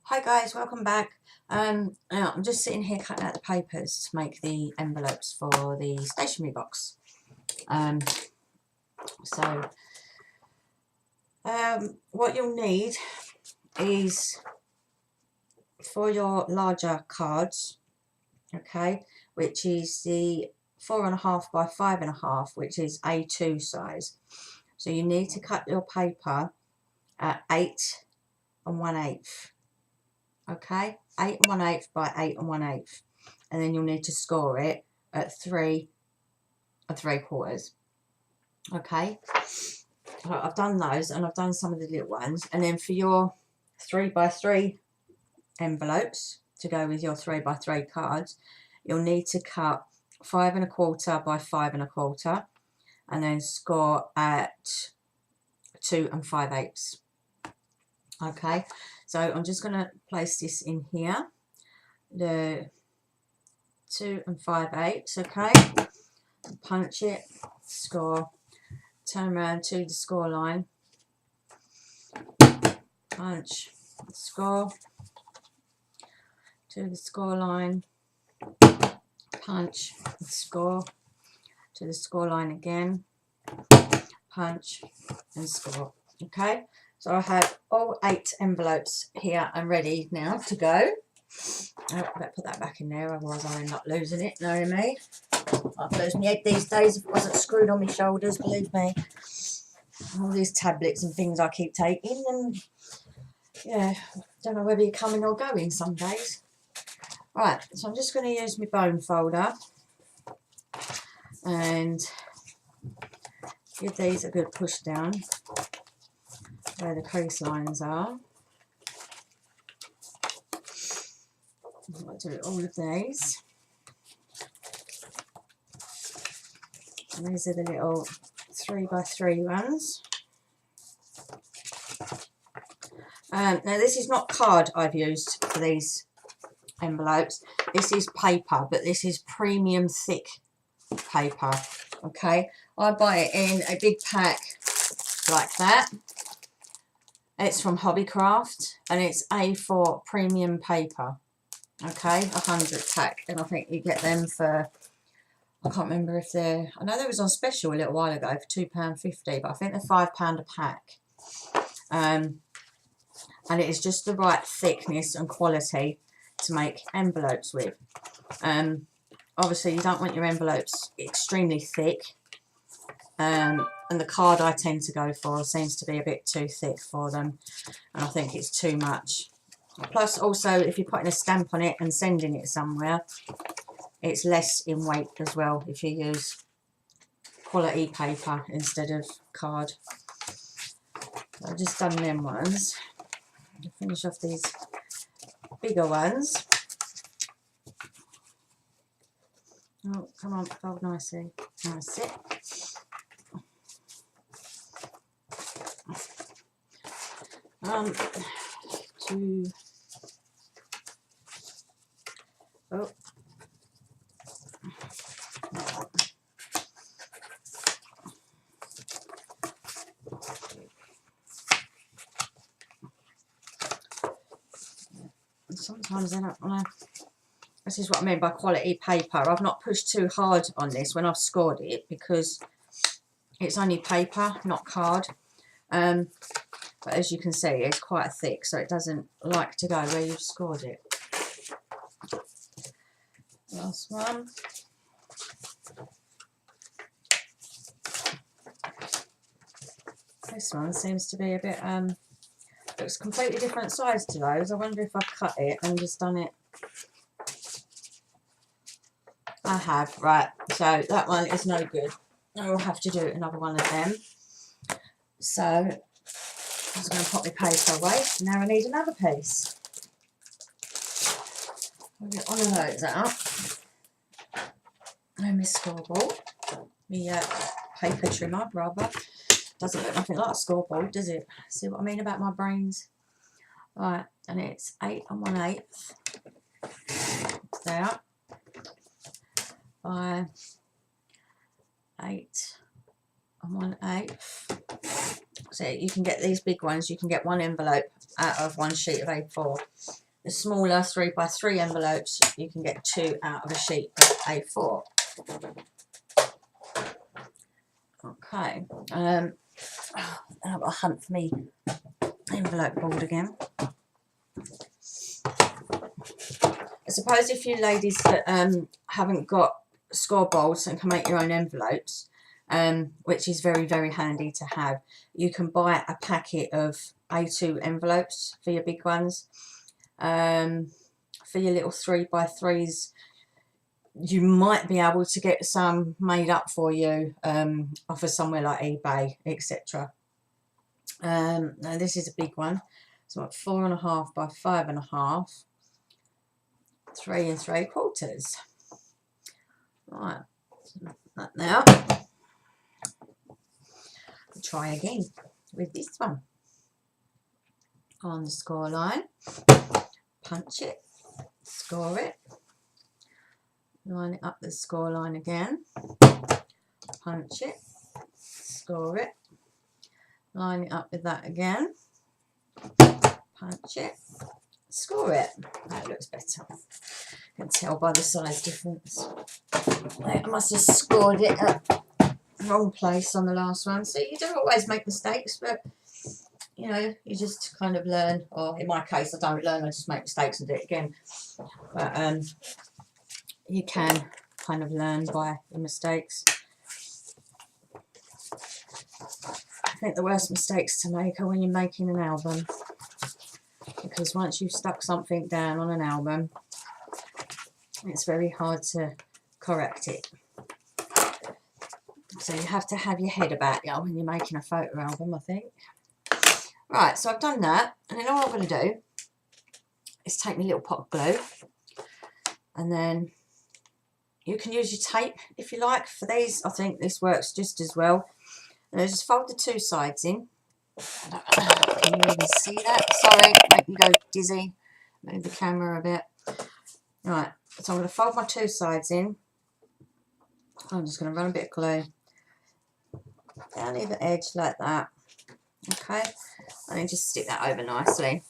Hi guys, welcome back. Now I'm just sitting here cutting out the papers to make the envelopes for the stationery box. So what you'll need is for your larger cards, okay, which is the 4.5 by 5.5, which is A2 size. So you need to cut your paper at 8 1/8. Okay, 8 1/8 by 8 1/8, and then you'll need to score it at 3 3/4. Okay, so I've done those, and I've done some of the little ones. And then for your 3 by 3 envelopes to go with your 3 by 3 cards, you'll need to cut 5 1/4 by 5 1/4, and then score at 2 5/8. Okay, so I'm just going to place this in here, the 2 5/8. Okay, punch it, score, turn around to the score line, punch, score, to the score line, punch, score, to the score line again, punch and score. Okay, so I have all 8 envelopes here and ready now to go. Oh, I better put that back in there, otherwise I'll end up losing it. Know me? I'd lose my head these days if it wasn't screwed on my shoulders, believe me. All these tablets and things I keep taking, and yeah, don't know whether you're coming or going some days. Right, so I'm just going to use my bone folder and give these a good push down where the crease lines are. I'll do all of these. And these are the little 3 by 3 ones. Now this is not card I've used for these envelopes. This is paper, but this is premium thick paper. Okay, I buy it in a big pack like that. It's from Hobbycraft, and it's A4 premium paper. Okay, 100 tack, and I think you get them for, I can't remember if they're, I know they was on special a little while ago for £2.50, but I think they're £5 a pack. And it is just the right thickness and quality to make envelopes with. Obviously you don't want your envelopes extremely thick, and the card I tend to go for seems to be a bit too thick for them, and I think it's too much. Plus also, if you're putting a stamp on it and sending it somewhere, it's less in weight as well if you use quality paper instead of card. So I've just done them ones. I'll finish off these bigger ones. Oh, come on, fold nicely. That's it. Oh. Sometimes I don't want to. This is what I mean by quality paper. I've not pushed too hard on this when I've scored it, because it's only paper, not card. But as you can see, it's quite thick, so it doesn't like to go where you've scored it. Last one. This one seems to be a bit, looks completely different size to those. I wonder if I've cut it and just done it. I have, right, so that one is no good. I will have to do another one of them. So I'm just going to pop my paper away. Now I need another piece. I'll get one of those out. And my scoreboard. My paper trimmer, rather. Doesn't look nothing like a scoreboard, does it? See what I mean about my brains? Right, and it's 8 1/8. There. By 8 1/8. So you can get these big ones, you can get one envelope out of one sheet of A4. The smaller 3x3 envelopes, you can get 2 out of a sheet of A4. Okay, and I've got to hunt for me envelope board again. I suppose if you ladies that haven't got score boards and can make your own envelopes, which is very, very handy to have, you can buy a packet of A2 envelopes for your big ones. For your little 3x3s, you might be able to get some made up for you off of somewhere like eBay, etc. Now this is a big one. It's about 4.5 by 5.5, 3 3/4. Right, that now. Try again with this one. On the score line, punch it, score it, line it up the score line again, punch it, score it, line it up with that again, punch it, score it. That looks better. You can tell by the size difference. I must have scored it at the wrong place on the last one. So you don't always make mistakes, but you know, you just kind of learn, or in my case I don't learn, I just make mistakes and do it again. But you can kind of learn by your mistakes. I think the worst mistakes to make are when you're making an album, because once you've stuck something down on an album, it's very hard to correct it. So you have to have your head about it when you're making a photo album, I think. Right, so I've done that, and then all I'm going to do is take my little pot of glue, and then you can use your tape if you like. For these, I think this works just as well. And I just fold the 2 sides in. Can you even see that? Sorry, make me go dizzy. Move the camera a bit. Right, so I'm going to fold my 2 sides in. I'm just going to run a bit of glue down either edge like that. Okay, and then just stick that over nicely.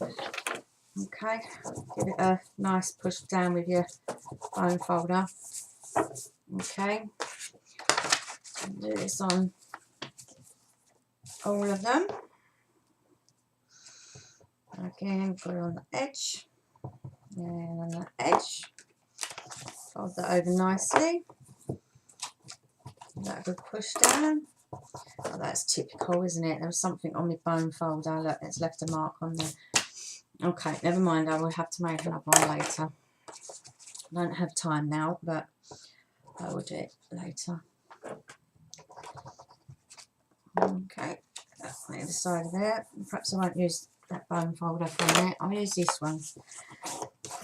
Okay, give it a nice push down with your bone folder. Okay, do this on all of them. Again, put it on the edge, and on the edge. Fold that over nicely. That good push down. Oh, that's typical, isn't it? There was something on my bone folder. Look, it's left a mark on there. Okay, never mind. I will have to make another one later. I don't have time now, but I will do it later. Okay, that's on the other side of there. Perhaps I won't use that bone folder from there. I'll use this one,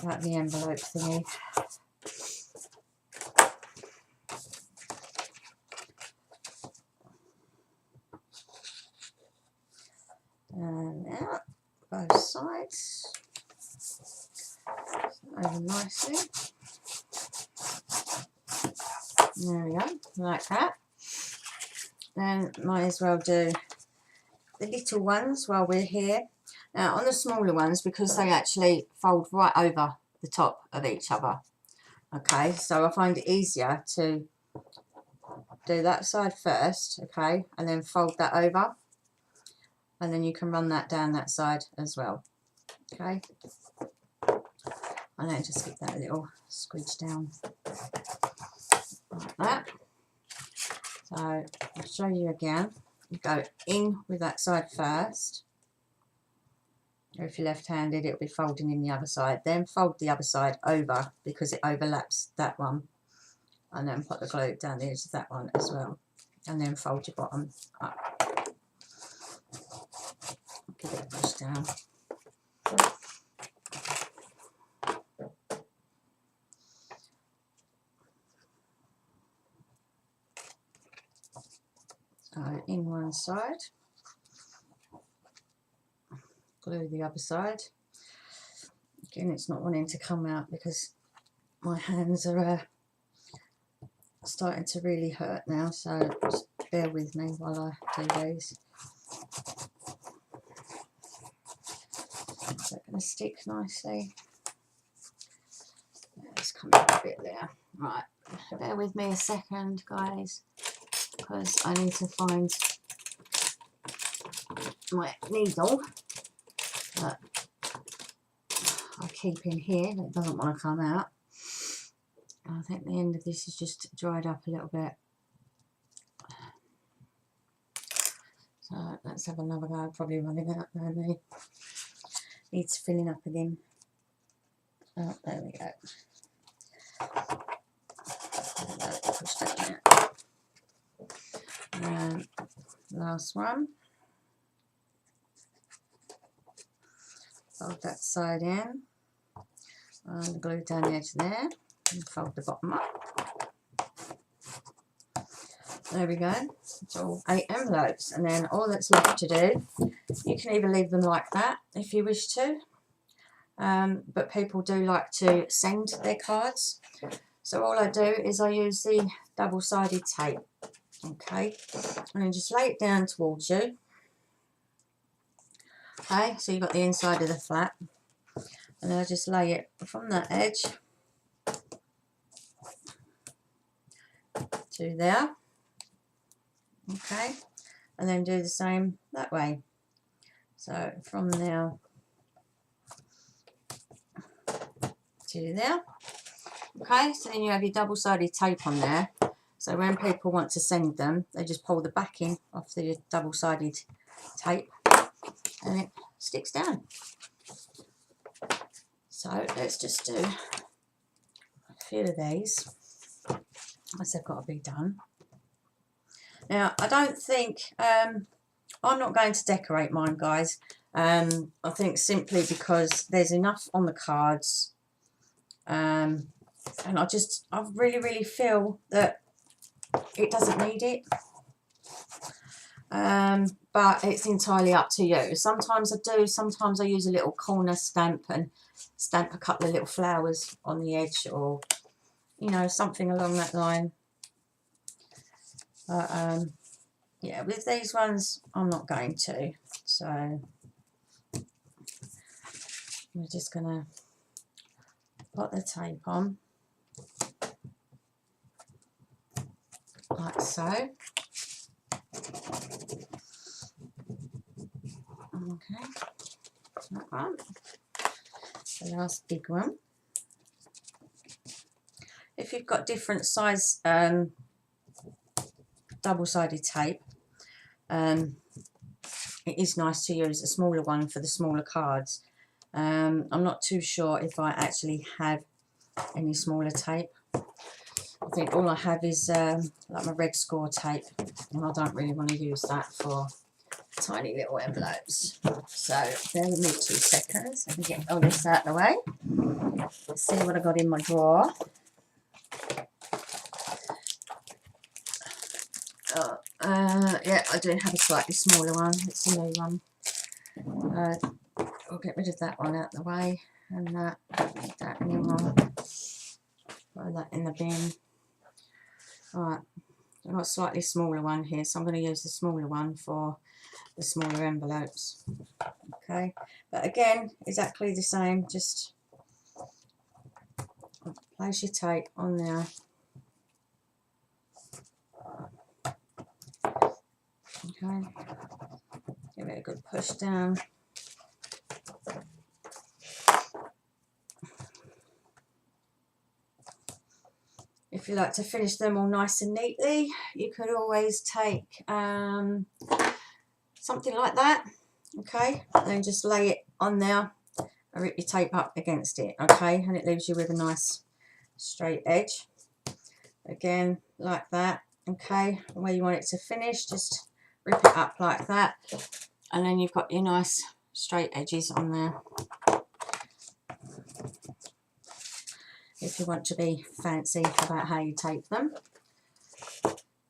like the envelope thingy. And out both sides, over nicely. There we go, like that. Then might as well do the little ones while we're here. Now on the smaller ones, because they actually fold right over the top of each other. Okay, so I find it easier to do that side first, okay, and then fold that over. And then you can run that down that side as well. Okay, and then just give that a little squidge down like that. So I'll show you again. You go in with that side first, or if you're left-handed it'll be folding in the other side. Then fold the other side over because it overlaps that one, and then put the glue down the edge of that one as well, and then fold your bottom up. Give it a push down. So in one side, glue the other side. Again, it's not wanting to come out because my hands are starting to really hurt now, so just bear with me while I do these. Is that going to stick nicely? Yeah, it's coming up a bit there. Right, bear with me a second, guys, because I need to find my needle that I keep in here that doesn't want to come out. I think the end of this is just dried up a little bit. So let's have another go. Probably running out now. Needs filling up again. Oh, there we go. Push that out. Last one. Fold that side in. And glue down the edge there. And fold the bottom up. There we go. It's all 8 envelopes, and then all that's left to do, you can either leave them like that if you wish to, but people do like to send their cards. So all I do is I use the double-sided tape, okay, and then just lay it down towards you. Okay, so you've got the inside of the flap, and then I just lay it from that edge to there. Okay, and then do the same that way. So from there to there. Okay, so then you have your double-sided tape on there. So when people want to send them, they just pull the backing off the double-sided tape and it sticks down. So let's just do a few of these as they've got to be done. Now, I don't think, I'm not going to decorate mine, guys. I think simply because there's enough on the cards. And I really feel that it doesn't need it. But it's entirely up to you. Sometimes I do, sometimes I use a little corner stamp and stamp a couple of little flowers on the edge, or, you know, something along that line. But, yeah, with these ones, I'm not going to. So, we're just going to put the tape on, like so. Okay, that one. The last big one. If you've got different size double-sided tape, it is nice to use a smaller one for the smaller cards. I'm not too sure if I actually have any smaller tape. I think all I have is like my red score tape, and I don't really want to use that for tiny little envelopes. So bear with me 2 seconds. Let me get all this out of the way. Let's see what I got in my drawer. Yeah, I do have a slightly smaller one. It's a new one. I'll get rid of that one out of the way, and that, don't need that anymore. Throw that in the bin. Alright, I've got a slightly smaller one here, so I'm going to use the smaller one for the smaller envelopes. Okay, but again, exactly the same, just place your tape on there. Okay, give it a good push down. If you like to finish them all nice and neatly, you could always take something like that, okay, and then just lay it on there and rip your tape up against it, okay, and it leaves you with a nice straight edge. Again, like that, okay, and where you want it to finish, just rip it up like that, and then you've got your nice straight edges on there. If you want to be fancy about how you tape them.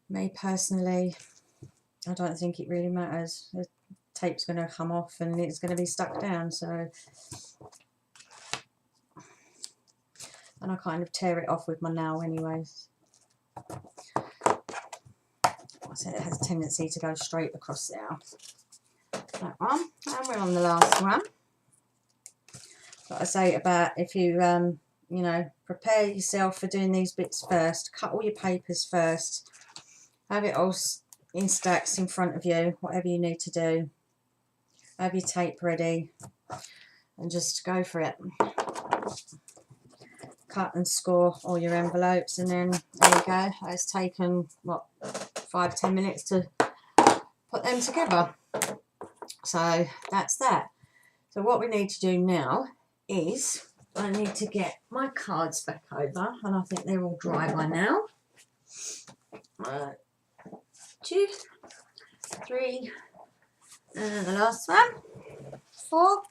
Me personally, I don't think it really matters. The tape's going to come off and it's going to be stuck down, so. And I kind of tear it off with my nail anyways. I said it has a tendency to go straight across there. That one, and we're on the last one. Like I say about if you, you know, prepare yourself for doing these bits first. Cut all your papers first. Have it all in stacks in front of you, whatever you need to do. Have your tape ready and just go for it. Cut and score all your envelopes, and then there you go. It's taken, what, 5-10 minutes to put them together. So that's that. So what we need to do now is I need to get my cards back over, and I think they're all dry by now. 1, 2, 3, and the last one, 4.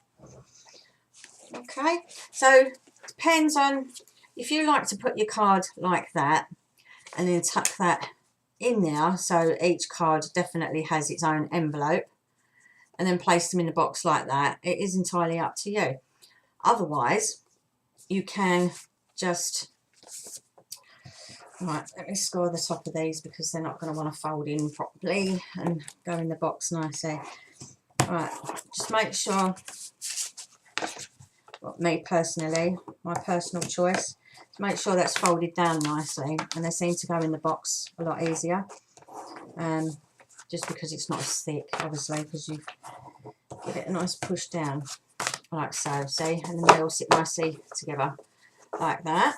Okay, so depends on if you like to put your card like that and then tuck that in there, so each card definitely has its own envelope, and then place them in the box like that. It is entirely up to you. Otherwise, you can just, right, let me score the top of these because they're not going to want to fold in properly and go in the box nicely. Right, just make sure, well, me personally, my personal choice, to make sure that's folded down nicely, and they seem to go in the box a lot easier. Just because it's not as thick, obviously, because you give it a nice push down, like so, see, and then they all sit nicely together, like that.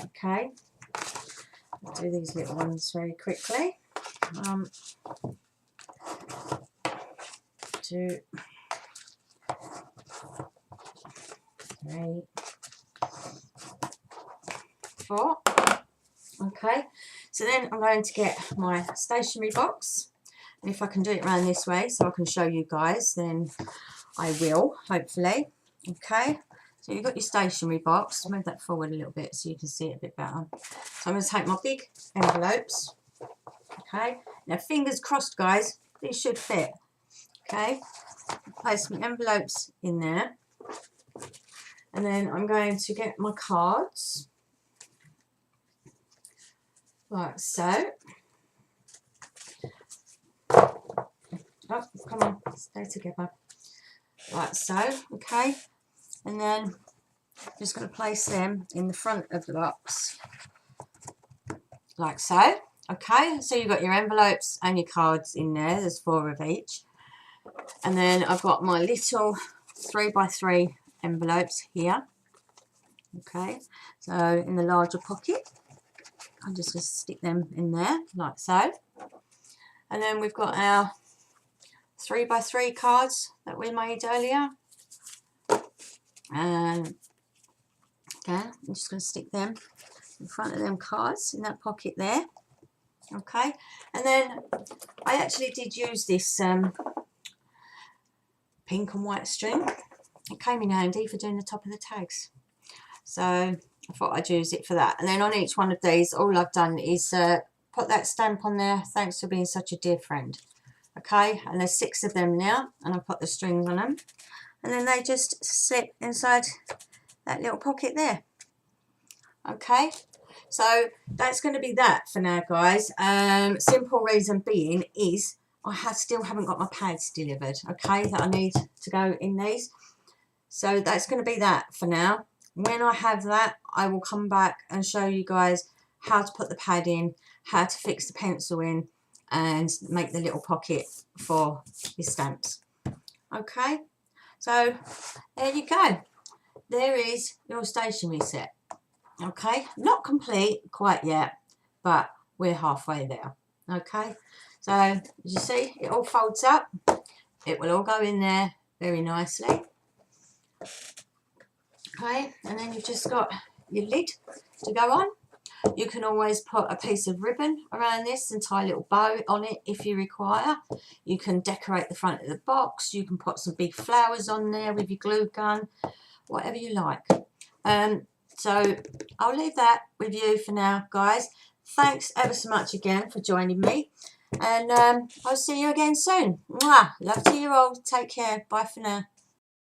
Okay, I'll do these little ones very quickly. 2, 3, 4. Okay, so then I'm going to get my stationery box, and if I can do it around this way so I can show you guys, then I will, hopefully. Okay, so you've got your stationery box. Move that forward a little bit so you can see it a bit better. So I'm going to take my big envelopes. Okay, now fingers crossed, guys, these should fit. Okay, place my envelopes in there, and then I'm going to get my cards like so. Oh, come on, stay together. Like so, okay, and then I'm just going to place them in the front of the box, like so. Okay, so you've got your envelopes and your cards in there. There's 4 of each, and then I've got my little 3x3 envelopes here. Okay, so in the larger pocket, I'm just going to stick them in there, like so. And then we've got our 3x3 cards that we made earlier, and again I'm just going to stick them in front of them cards in that pocket there. Okay, and then I actually did use this pink and white string. It came in handy for doing the top of the tags, so I thought I'd use it for that. And then on each one of these, all I've done is put that stamp on there, thanks for being such a dear friend. Okay, and there's 6 of them now, and I put the strings on them, and then they just slip inside that little pocket there. Okay, so that's going to be that for now, guys. Simple reason being is I still haven't got my pads delivered, okay, that I need to go in these. So that's going to be that for now. When I have that, I will come back and show you guys how to put the pad in, how to fix the pencil in, and make the little pocket for your stamps. Okay, so there you go. There is your stationery set. Okay, not complete quite yet, but we're halfway there. Okay, so as you see, it all folds up. It will all go in there very nicely. Okay, and then you've just got your lid to go on. You can always put a piece of ribbon around this and tie a little bow on it if you require. You can decorate the front of the box. You can put some big flowers on there with your glue gun, whatever you like. So I'll leave that with you for now, guys. Thanks ever so much again for joining me, and I'll see you again soon. Mwah! Love to you all. Take care. Bye for now.